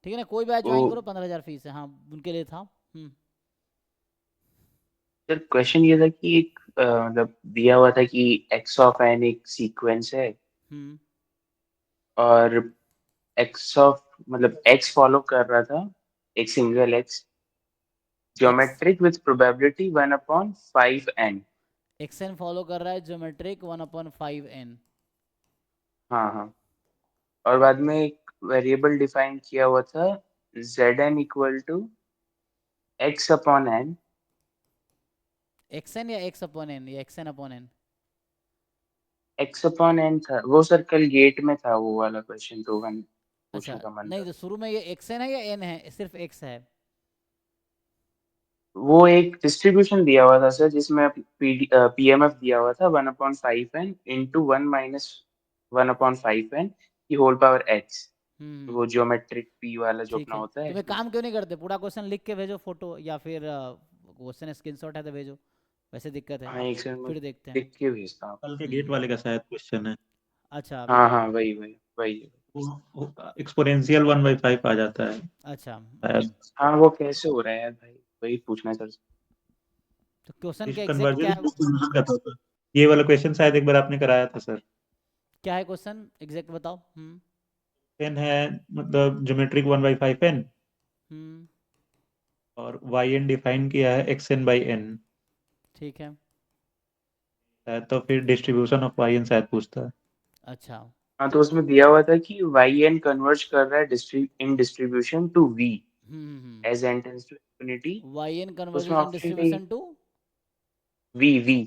ठीक है ना, कोई बैच वो ज्वाइन करो, 15,000 फीस है। हाँ, उनके लिए था। सर क्वेश्चन ये था कि एक मतलब दिया हुआ था कि एक्स ऑफ एन एक सीक्वेंस है, हम्म। और एक्स ऑफ मतलब एक्स फॉलो कर रहा था, एक single X, X geometric with probability 1/5n। X N follow कर रहा है ज्योमेट्रिक 1/5n। हाँ हाँ। और बाद में एक वेरिएबल डिफाइन किया हुआ था, zn equal to X upon N. X N या एक्स अपॉन एन या X N upon N? X upon N था वो सर, कल गेट में था वो वाला क्वेश्चन, तो वन पूछने अच्छा, का मन नहीं था। तो शुरू में ये एक्स एन है या एन है, सिर्फ एक्स है? वो एक डिस्ट्रीब्यूशन दिया हुआ था सर, जिसमें पीएमएफ दिया हुआ था 1/5n इंटू 1 - 1/5n की होल पावर एक्स। हम्म। वो ज्योमेट्रिक पी वाला जो ठीक अपना है, होता है तुम एक वो। काम क्यों नहीं करते, पूरा क्वेश्चन लिख के भेजो फोटो, या फिर क्वेश्चन स्क्रीनशॉट है तो भेजो, वैसे दिक्कत है, हाँ एक सेकंड में फिर देखते हैं। लिख के भेजता हूँ। कल के गेट हम्म। वाले का शायद क्वेश्चन है। अच्छा, अभी हाँ देखो। हाँ वही वही वही। वो एक्सपोनेंशियल 1/5 आ जाता है अच्छा, शायद। हाँ वो कैसे हो रहा है यार भाई, वही पूछना सर। तो क्वेश्चन इस का एग्जैक्ट क्या कन्वर्जन है वो? डिस्ट्रीब्यूशन का था। ये वाला क्वेश्चन शायद एक बार आपने कराया था सर। क्या है क्वेश्चन एग्जैक्ट बताओ। एन है, मतलब ज्योमेट्रिक 1/5n, हम्म। और वाई एन डिफाइन किया है xn/n। ठीक है। शायद तो फिर डिस्ट्रीब्यूशन ऑफ वाई एन शायद पूछता है। अच्छा। हाँ तो उसमें दिया हुआ था कि वाई एन कन्वर्ज कर रहा है in distribution to V as N tends to infinity. Y N उसमें कन्वर्जेस इन ऑप्शन थे distribution to V V.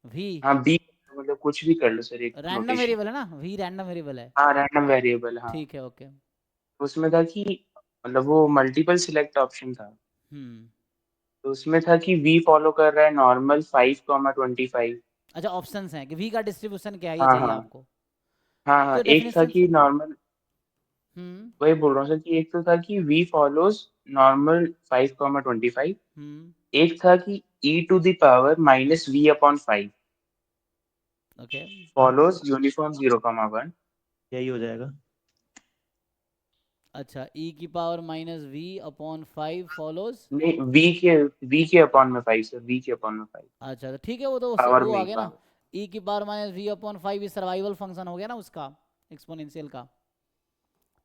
V. हाँ बी, मतलब कुछ भी कर लो सर, एक रैंडम नोटेशन। वेरिएबल है ना, वी रैंडम वेरिएबल है। हाँ रैंडम वेरिएबल हाँ। ठीक है, ओके। उसमें था कि मतलब वो मल्टीपल सिलेक्ट ऑप्शन था, हम्म। तो उसमें था कि वी फॉलो कर रहा है नॉर्मल 5,25। अच्छा, ऑप्शंस हैं कि वी का डिस्ट्रीब्यूशन क्या है, ये हाँ चाहिए हाँ आपको? हाँ हाँ। तो एक था डेफिनेशन कि नॉर्मल, हम्म। वही बोल रहा हूँ सर कि एक तो था कि वी फॉलोज नॉर्मल 5,25। हम्म। एक था कि e to the power -v/5 okay. Follows uniform 0,1। यही हो जाएगा। अच्छा, ई की पावर -v/5 फॉलोज। नहीं वी के अपॉन में 5 सर, वी के अपॉन में 5, अच्छा, तो ठीक है, वो तो पावर वो में आ ही गया ना। पावर। ई की पावर -v/5 ये सर्वाइवल फंक्शन हो गया ना उसका, एक्सपोनेंशियल का।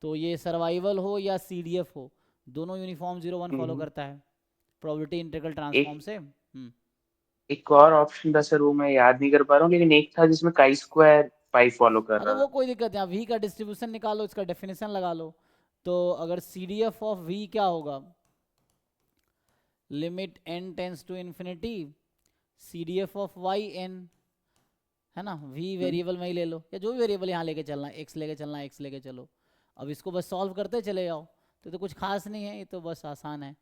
तो ये सर्वाइवल हो या सीडीएफ हो, दोनों यूनिफॉर्म 0 1 फॉलो हम्म। करता है प्रोबेबिलिटी इंटीग्रल एक ट्रांसफॉर्म से। एक और ऑप्शन था सर, वो मैं याद नहीं कर पा रहा हूँ, लेकिन एक था जिसमें काई स्क्वायर 5 फॉलो कर हाँ, तो रहा वो था। कोई दिक्कत नहीं, वी का डिस्ट्रीब्यूशन निकालो, इसका डेफिनेशन लगा लो। तो अगर C D F of V क्या होगा, limit N tends to infinity C D F of Y N, है ना, वी हम्म। वेरिएबल में ही ले लो, या जो भी वेरिएबल यहाँ लेके चलना है, एक्स लेके चलना है, एक्स लेके चलो। अब इसको बस सॉल्व करते चले जाओ, तो कुछ खास नहीं है, ये तो बस आसान है।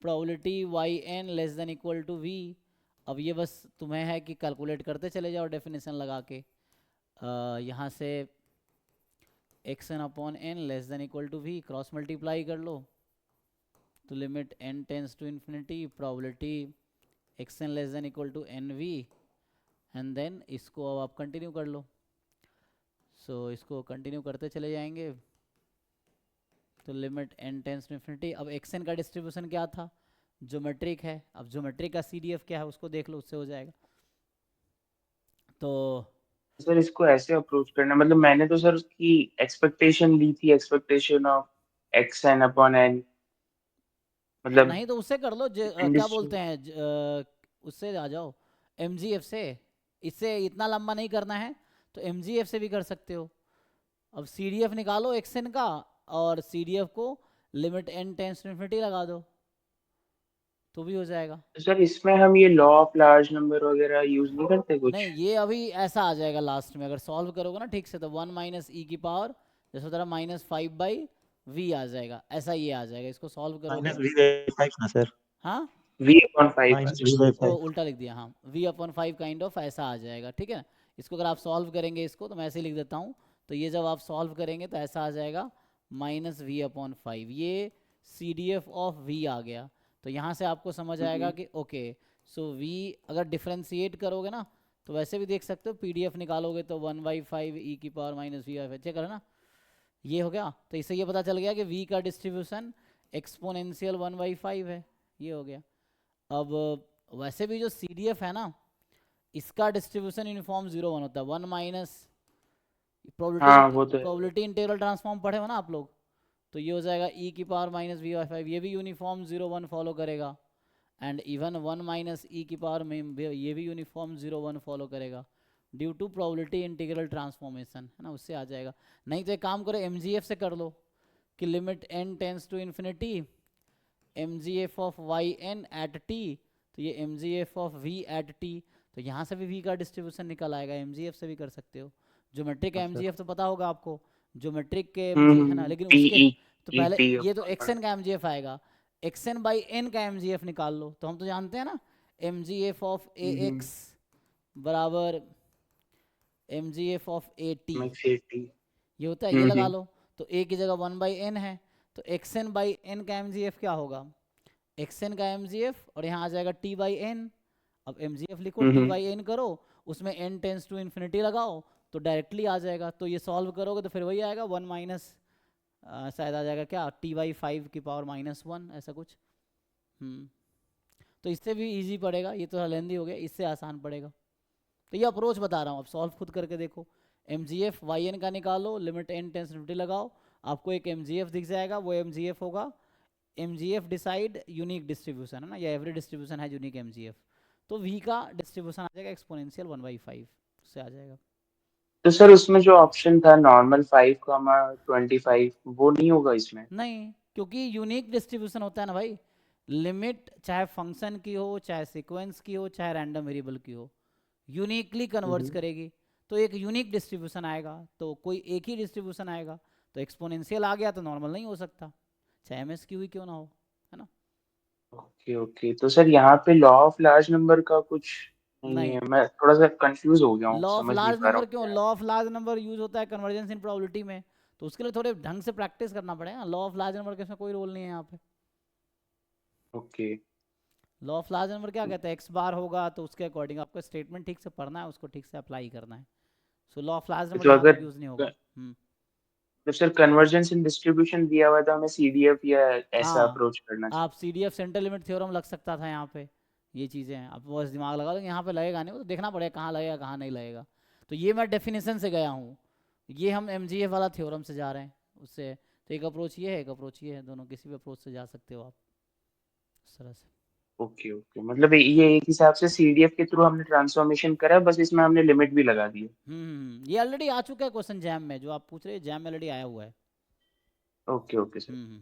Probability Y N less than equal to V. अब ये बस तुम्हें है कि कैलकुलेट करते चले जाओ डेफिनेशन लगा के। यहाँ से X N upon N less than equal to V cross multiply कर लो, तो limit N tends to infinity probability X N less than equal to N V, and then इसको अब आप कंटिन्यू कर लो। इसको कंटिन्यू करते चले जाएंगे, तो limit N tends to infinity, अब एक्स एन का डिस्ट्रीब्यूशन क्या था, ज्योमेट्रिक है, अब ज्योमेट्रिक का सी डी एफ क्या है उसको देख लो, उससे हो जाएगा। तो सर इसको ऐसे अप्रोच करना, मतलब मैंने तो सर उसकी एक्सपेक्टेशन ली थी, expectation of X N upon N, मतलब नहीं तो उससे कर लो, क्या इंडस्ट्री। बोलते हैं, उससे आ जाओ, एम जी एफ से। इससे इतना लंबा नहीं करना है, तो एम जी एफ से भी कर सकते हो। अब सी डी एफ निकालो एक्स एन का, और सी डी एफ को limit N tends to infinity लगा दो, तो भी हो जाएगा। सर इसमें हम ये लॉ ऑफ लार्ज नंबर वगैरह यूज नहीं करते कुछ? नहीं, ये अभी ऐसा आ जाएगा लास्ट में, अगर सॉल्व करोगे ना ठीक से, तो 1 माइनस ई की पावर जैसे तरह -5/v आ जाएगा, ऐसा ये आ जाएगा, इसको सॉल्व करोगे। -v/5 ना सर। हाँ, v/5 सर। ओ -v/5। उल्टा लिख दिया, हाँ, v/5 काइंड ऑफ ऐसा आ जाएगा, ठीक है। इसको अगर आप सॉल्व करेंगे, इसको तो मैं ऐसे ही लिख देता हूँ। तो ये जब आप सॉल्व करेंगे तो ऐसा आ जाएगा -v/5, ये C D F of v आ गया। तो यहाँ से आपको समझ आएगा कि ओके, सो वी अगर डिफ्रेंशिएट करोगे ना, तो वैसे भी देख सकते हो, पी डी एफ निकालोगे तो 1/5 ई की पावर -v/5, चेक करो ना, ये हो गया। तो इससे ये पता चल गया कि v का डिस्ट्रीब्यूशन एक्सपोनेंशियल 1/5 है। ये हो गया। अब वैसे भी जो CDF है ना, इसका डिस्ट्रीब्यूशन यूनिफॉर्म 0 1 होता है। 1 माइनस हाँ वो तो है। प्रोबेबिलिटी इंटीग्रल ट्रांसफॉर्म पढ़े हो ना आप लोग, तो ये हो जाएगा e की पावर माइनस v/5, ये भी यूनिफॉर्म 0 1 फॉलो करेगा। एंड इवन 1 माइनस e की पावर में ये भी यूनिफॉर्म 0 1 फॉलो करेगा due to probability integral transformation, है ना, उससे आ जाएगा। नहीं तो एक काम करो, MGF से कर लो कि limit n tends to infinity MGF of yn at t, तो ये MGF of v at t, तो यहाँ से भी v का डिस्ट्रीब्यूशन निकल आएगा। MGF से भी कर सकते हो। ज्योमेट्रिक अच्छा। MGF तो पता होगा आपको, ज्योमेट्रिक के हम्म, है ना, लेकिन पी उसके ई तो ई पहले टी ये तो xn का MGF आएगा, xn बाई n का MGF निकाल लो। तो हम तो जानते हैं ना MGF ऑफ ax बराबर MGF of at, max eighty. ये होता है, ये लगा लो। तो a की जगह 1/n है, तो xn बाई n का MGF क्या होगा, xn का MGF, और यहाँ आ जाएगा t/n। अब MGF लिखो, t/n करो, उसमें n टेंस टू इन्फिनिटी लगाओ, तो डायरेक्टली आ जाएगा। तो ये सॉल्व करोगे तो फिर वही आएगा 1 माइनस शायद आ जाएगा क्या t/5 की पावर -1, ऐसा कुछ। तो इससे भी इजी पड़ेगा, ये तो लेंदी हो गया, इससे आसान पड़ेगा। तो ये अप्रोच बता रहा हूँ, अब सॉल्व खुद करके देखो। MGF yn का निकालो, लिमिट n टेंस टू लगाओ, आपको एक MGF दिख जाएगा, वो MGF होगा MGF डिसाइड यूनिक डिस्ट्रीब्यूशन, है ना, या एवरी डिस्ट्रीब्यूशन है यूनिक MGF। तो v का डिस्ट्रीब्यूशन आ जाएगा एक्सपोनेंशियल 1/5, उससे आ जाएगा। तो सर उसमें जो ऑप्शन था नॉर्मल 5, 25, वो नहीं होगा इसमें? नहीं, क्योंकि यूनिक डिस्ट्रीब्यूशन होता है ना भाई, लिमिट चाहे फंक्शन की हो, चाहे सीक्वेंस की हो, चाहे रैंडम वेरिएबल की हो, यूनिकली कन्वर्ज करेगी। तो एक यूनिक डिस्ट्रीब्यूशन आएगा, तो कोई एक ही डिस्ट्रीब्यूशन आएगा। तो एक्सपोनेंशियल आ गया तो नॉर्मल नहीं हो सकता, चाहे MS की हुई क्यों ना हो, है ना। ओके ओके, तो सर यहाँ पे लॉ ऑफ लार्ज नंबर का कुछ नहीं नहीं, है? मैं थोड़ा सा कंफ्यूज हो गया हूँ, लॉ ऑफ समझ नहीं लार्ज पा रहा नंबर हूँ क्यों, क्या है। Law of large number use होता है कन्वर्जेंस इन प्रोबेबिलिटी में, तो उसके लिए थोड़े ढंग से प्रैक्टिस करना पड़ेगा। लॉ ऑफ लार्ज नंबर के इसमें कोई रोल नहीं है यहाँ पे। Okay. Law of large number क्या कहता है, x बार होगा तो उसके अकॉर्डिंग आपको स्टेटमेंट ठीक से पढ़ना है, उसको ठीक से अप्लाई करना है। So law of large number तो यहाँ पे अगर यूज नहीं होगा। तो सर कन्वर्जेंस इन डिस्ट्रीब्यूशन दिया हुआ था, हमें सीडीएफ या ऐसा हाँ, अप्रोच करना आप चाहिए? CDF सेंटर लिमिट थ्योरम लग सकता था यहाँ पे। ये चीज़ें हैं, आप बस दिमाग लगा दो, यहाँ पे लगेगा नहीं, वो तो देखना पड़ेगा कहाँ लगेगा कहाँ नहीं लगेगा। तो ये मैं डेफिनेशन से गया हूँ, ये हम MGF वाला थ्योरम से जा रहे हैं उससे। तो एक अप्रोच ये है, एक अप्रोच ये है, दोनों किसी भी अप्रोच से जा सकते हो आप इस तरह से। ओके ओके, मतलब ये एक हिसाब से सीडीएफ के थ्रू हमने ट्रांसफॉर्मेशन करा, बस इसमें हमने लिमिट भी लगा दी है। ये ऑलरेडी आ चुका है क्वेश्चन जैम में, जो आप पूछ रहे हैं जैम में ऑलरेडी आया हुआ है। Okay okay sir. हम्म।